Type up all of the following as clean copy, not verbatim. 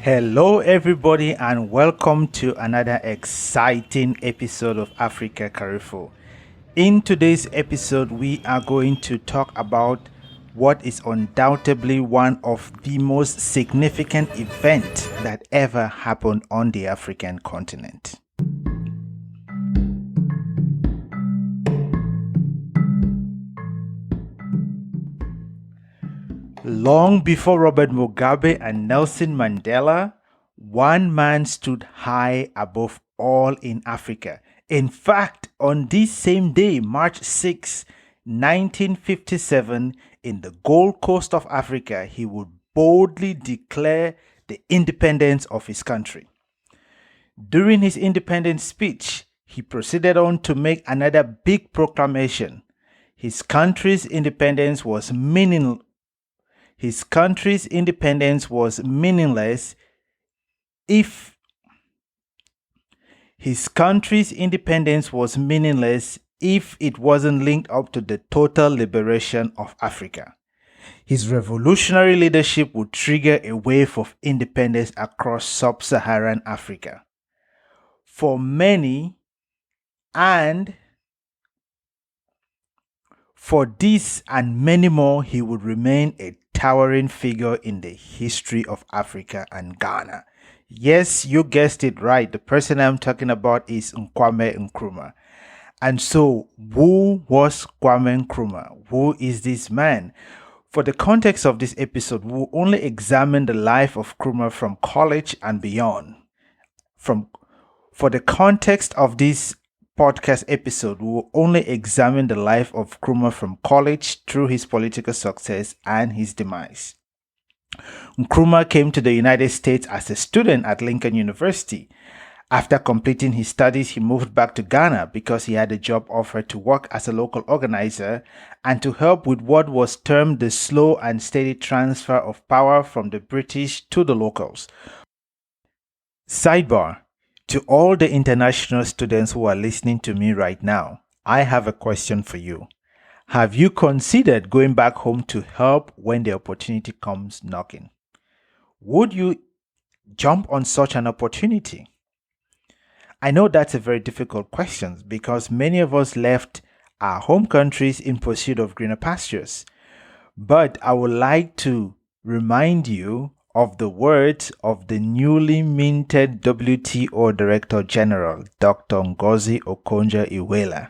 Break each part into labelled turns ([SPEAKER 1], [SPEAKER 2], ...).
[SPEAKER 1] Hello, everybody, and welcome to another exciting episode of Africa Carrefour. In today's episode, we are going to talk about what is undoubtedly one of the most significant events that ever happened on the African continent. Long before Robert Mugabe and Nelson Mandela, one man stood high above all in Africa. In fact, on this same day, March 6, 1957, in the Gold Coast of Africa, he would boldly declare the independence of his country. During his independence speech, he proceeded on to make another big proclamation. His country's independence was meaningless if it wasn't linked up to the total liberation of Africa. His revolutionary leadership would trigger a wave of independence across sub-Saharan Africa. For many, and for this and many more, he would remain a towering figure in the history of Africa and Ghana. Yes, you guessed it right. The person I'm talking about is Kwame Nkrumah. And so, who was Kwame Nkrumah? Who is this man? For the context of this episode, we'll only examine the life of Nkrumah from college and beyond. For the context of this podcast episode, we will only examine the life of Nkrumah from college through his political success and his demise. Nkrumah came to the United States as a student at Lincoln University. After completing his studies, he moved back to Ghana because he had a job offer to work as a local organizer and to help with what was termed the slow and steady transfer of power from the British to the locals. Sidebar: to all the international students who are listening to me right now, I have a question for you. Have you considered going back home to help when the opportunity comes knocking? Would you jump on such an opportunity? I know that's a very difficult question because many of us left our home countries in pursuit of greener pastures. But I would like to remind you of the words of the newly minted WTO Director General, Dr. Ngozi Okonjo-Iweala.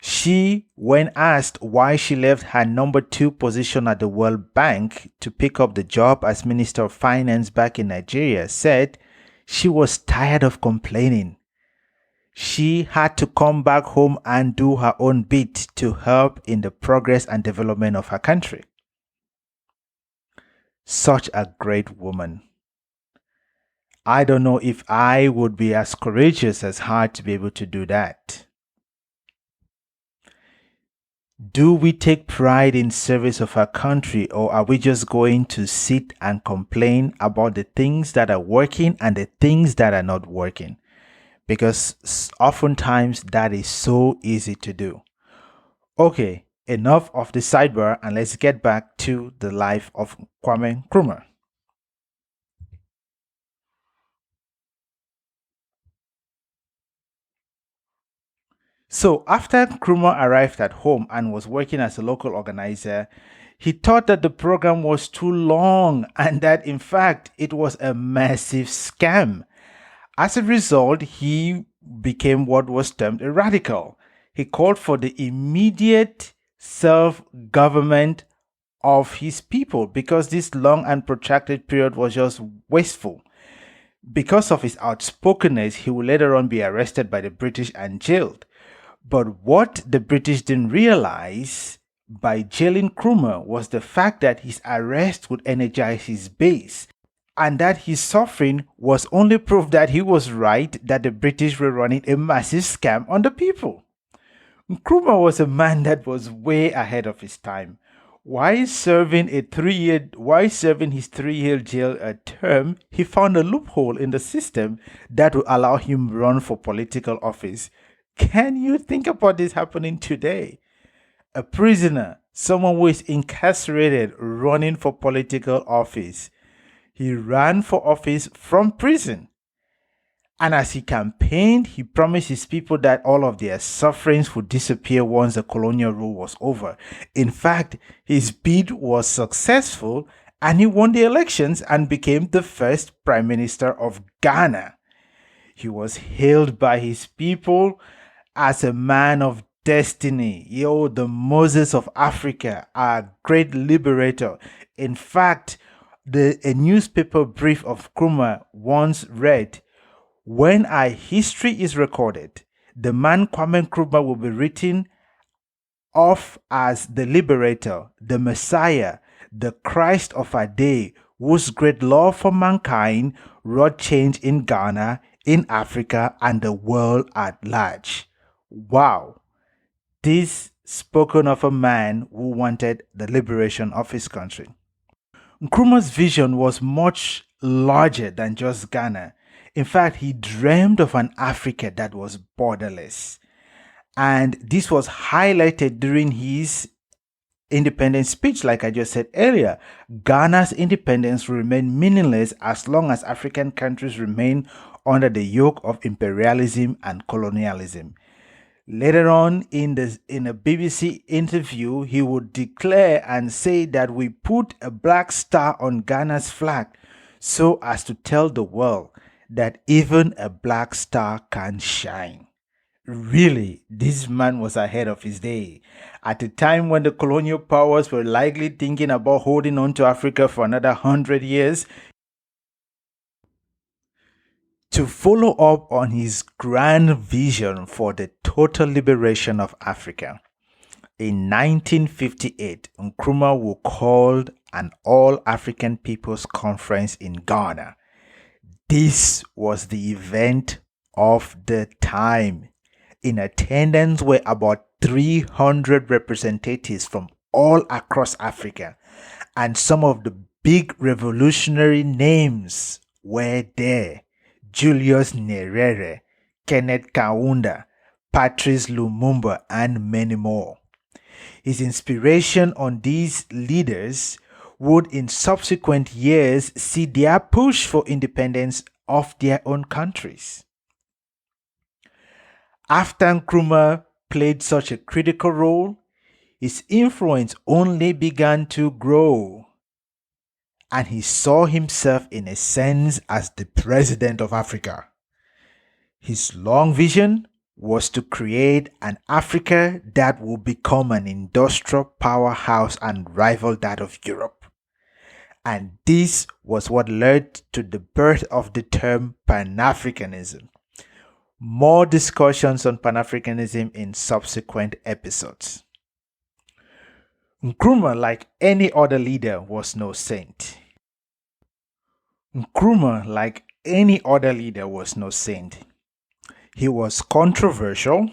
[SPEAKER 1] She, when asked why she left her number 2 position at the World Bank to pick up the job as Minister of Finance back in Nigeria, said she was tired of complaining. She had to come back home and do her own bit to help in the progress and development of her country. Such a great woman. I don't know if I would be as courageous as her to be able to do that. Do we take pride in service of our country, or are we just going to sit and complain about the things that are working and the things that are not working? Because oftentimes that is so easy to do. Okay, enough of the sidebar, and let's get back to the life of Kwame Nkrumah. So after Nkrumah arrived at home and was working as a local organizer, he thought that the program was too long and that in fact it was a massive scam. As a result, he became what was termed a radical. He called for the immediate self-government of his people because this long and protracted period was just wasteful. Because of his outspokenness, he would later on be arrested by the British and jailed. But what the British didn't realize by jailing Nkrumah was the fact that his arrest would energize his base, and that his suffering was only proof that he was right, that the British were running a massive scam on the people. Nkrumah was a man that was way ahead of his time. While serving his 3-year jail term, he found a loophole in the system that would allow him run for political office. Can you think about this happening today? A prisoner, someone who is incarcerated, running for political office. He ran for office from prison. And as he campaigned, he promised his people that all of their sufferings would disappear once the colonial rule was over. In fact, his bid was successful and he won the elections and became the first prime minister of Ghana. He was hailed by his people as a man of destiny. The Moses of Africa, a great liberator. In fact, a newspaper brief of Nkrumah once read, "When our history is recorded, the man Kwame Nkrumah will be written off as the liberator, the Messiah, the Christ of our day, whose great love for mankind wrought change in Ghana, in Africa, and the world at large." Wow. This spoken of a man who wanted the liberation of his country. Nkrumah's vision was much larger than just Ghana. In fact, he dreamed of an Africa that was borderless. And this was highlighted during his independence speech, like I just said earlier. Ghana's independence will remain meaningless as long as African countries remain under the yoke of imperialism and colonialism. Later on in a BBC interview, he would declare and say that we put a black star on Ghana's flag so as to tell the world that even a black star can shine. Really, this man was ahead of his day. At a time when the colonial powers were likely thinking about holding on to Africa for another 100 years, to follow up on his grand vision for the total liberation of Africa, in 1958, Nkrumah called an All-African People's Conference in Ghana. This was the event of the time. In attendance were about 300 representatives from all across Africa, and some of the big revolutionary names were there. Julius Nyerere, Kenneth Kaunda, Patrice Lumumba, and many more. His inspiration on these leaders would in subsequent years see their push for independence of their own countries. After Nkrumah played such a critical role, his influence only began to grow, and he saw himself in a sense as the president of Africa. His long vision was to create an Africa that will become an industrial powerhouse and rival that of Europe. And this was what led to the birth of the term Pan-Africanism. More discussions on Pan-Africanism in subsequent episodes. Nkrumah, like any other leader, was no saint. Nkrumah, like any other leader, was no saint. He was controversial,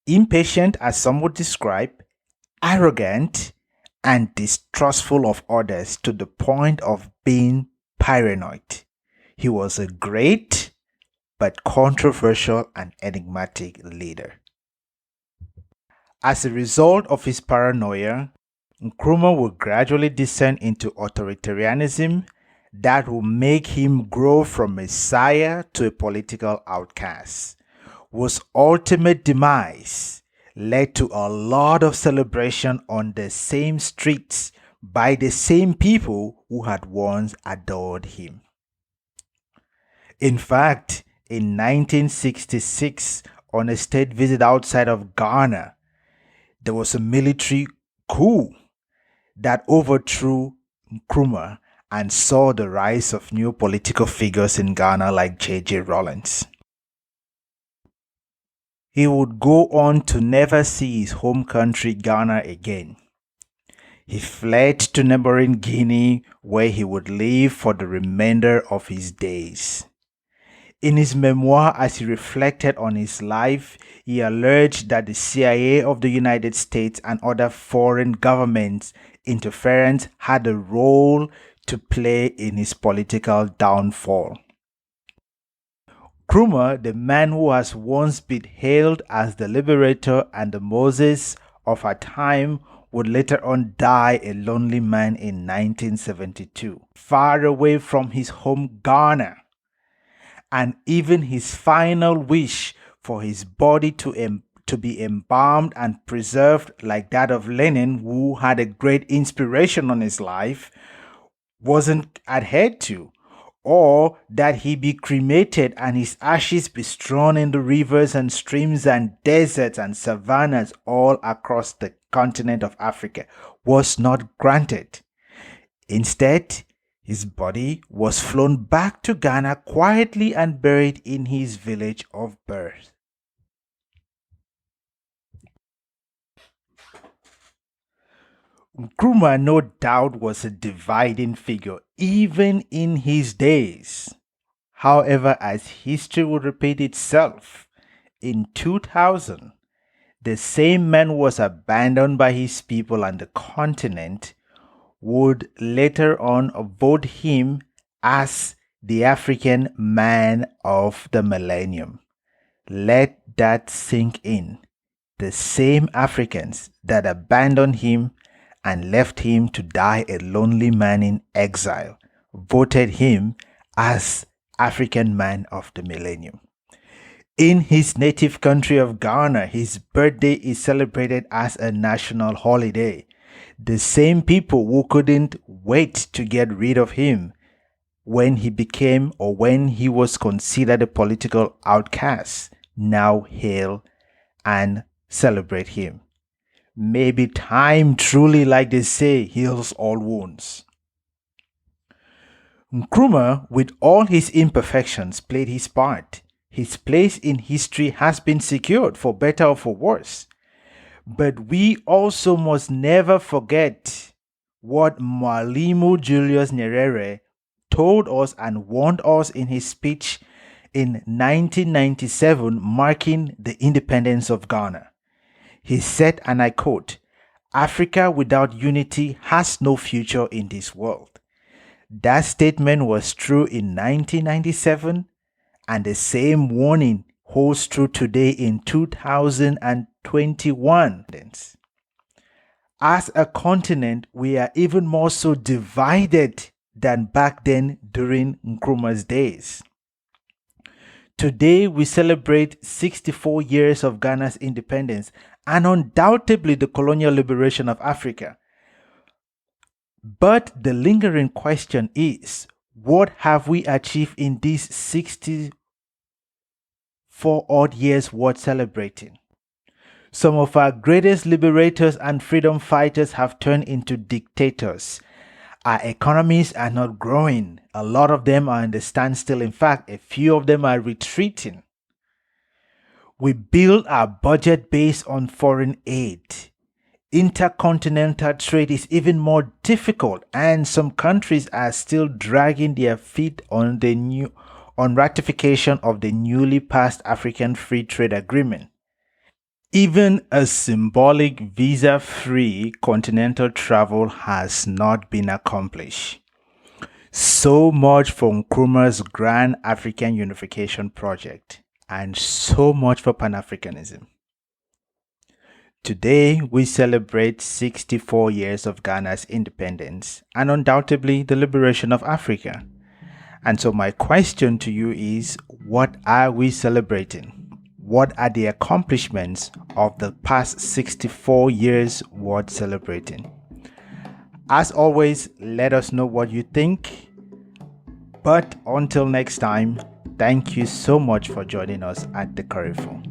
[SPEAKER 1] impatient as some would describe, arrogant, and distrustful of others to the point of being paranoid. He was a great but controversial and enigmatic leader. As a result of his paranoia, Nkrumah will gradually descend into authoritarianism that will make him grow from messiah to a political outcast, whose ultimate demise led to a lot of celebration on the same streets by the same people who had once adored him. In fact, in 1966, on a state visit outside of Ghana, there was a military coup that overthrew Nkrumah and saw the rise of new political figures in Ghana like J.J. Rawlings. He would go on to never see his home country Ghana again. He fled to neighboring Guinea, where he would live for the remainder of his days. In his memoir, as he reflected on his life, he alleged that the CIA of the United States and other foreign governments' interference had a role to play in his political downfall. Nkrumah, the man who has once been hailed as the liberator and the Moses of our time, would later on die a lonely man in 1972, far away from his home Ghana. And even his final wish for his body to be embalmed and preserved like that of Lenin, who had a great inspiration on his life, wasn't adhered to, or that he be cremated and his ashes be strewn in the rivers and streams and deserts and savannas all across the continent of Africa was not granted. Instead, his body was flown back to Ghana quietly and buried in his village of birth. Nkrumah no doubt was a dividing figure even in his days. However, as history would repeat itself, in 2000, the same man was abandoned by his people and the continent would later on vote him as the African man of the millennium. Let that sink in. The same Africans that abandoned him and left him to die a lonely man in exile voted him as African man of the millennium. In his native country of Ghana, his birthday is celebrated as a national holiday. The same people who couldn't wait to get rid of him when he was considered a political outcast now hail and celebrate him. Maybe time truly, like they say, heals all wounds. Nkrumah, with all his imperfections, played his part. His place in history has been secured, for better or for worse. But we also must never forget what Mwalimu Julius Nyerere told us and warned us in his speech in 1997, marking the independence of Ghana. He said, and I quote, "Africa without unity has no future in this world." That statement was true in 1997, and the same warning holds true today in 2021. As a continent, we are even more so divided than back then during Nkrumah's days. Today, we celebrate 64 years of Ghana's independence and undoubtedly the colonial liberation of Africa. But the lingering question is, what have we achieved in these 64 odd years worth celebrating? Some of our greatest liberators and freedom fighters have turned into dictators. Our economies are not growing. A lot of them are in the standstill. In fact, a few of them are retreating. We build our budget based on foreign aid. Intercontinental trade is even more difficult, and some countries are still dragging their feet on ratification of the newly passed African Free Trade Agreement. Even a symbolic visa-free continental travel has not been accomplished. So much for Nkrumah's Grand African Unification Project, and so much for Pan-Africanism. Today, we celebrate 64 years of Ghana's independence and undoubtedly the liberation of Africa. And so my question to you is, what are we celebrating? What are the accomplishments of the past 64 years worth celebrating? As always, let us know what you think. But until next time, thank you so much for joining us at the Carrefour.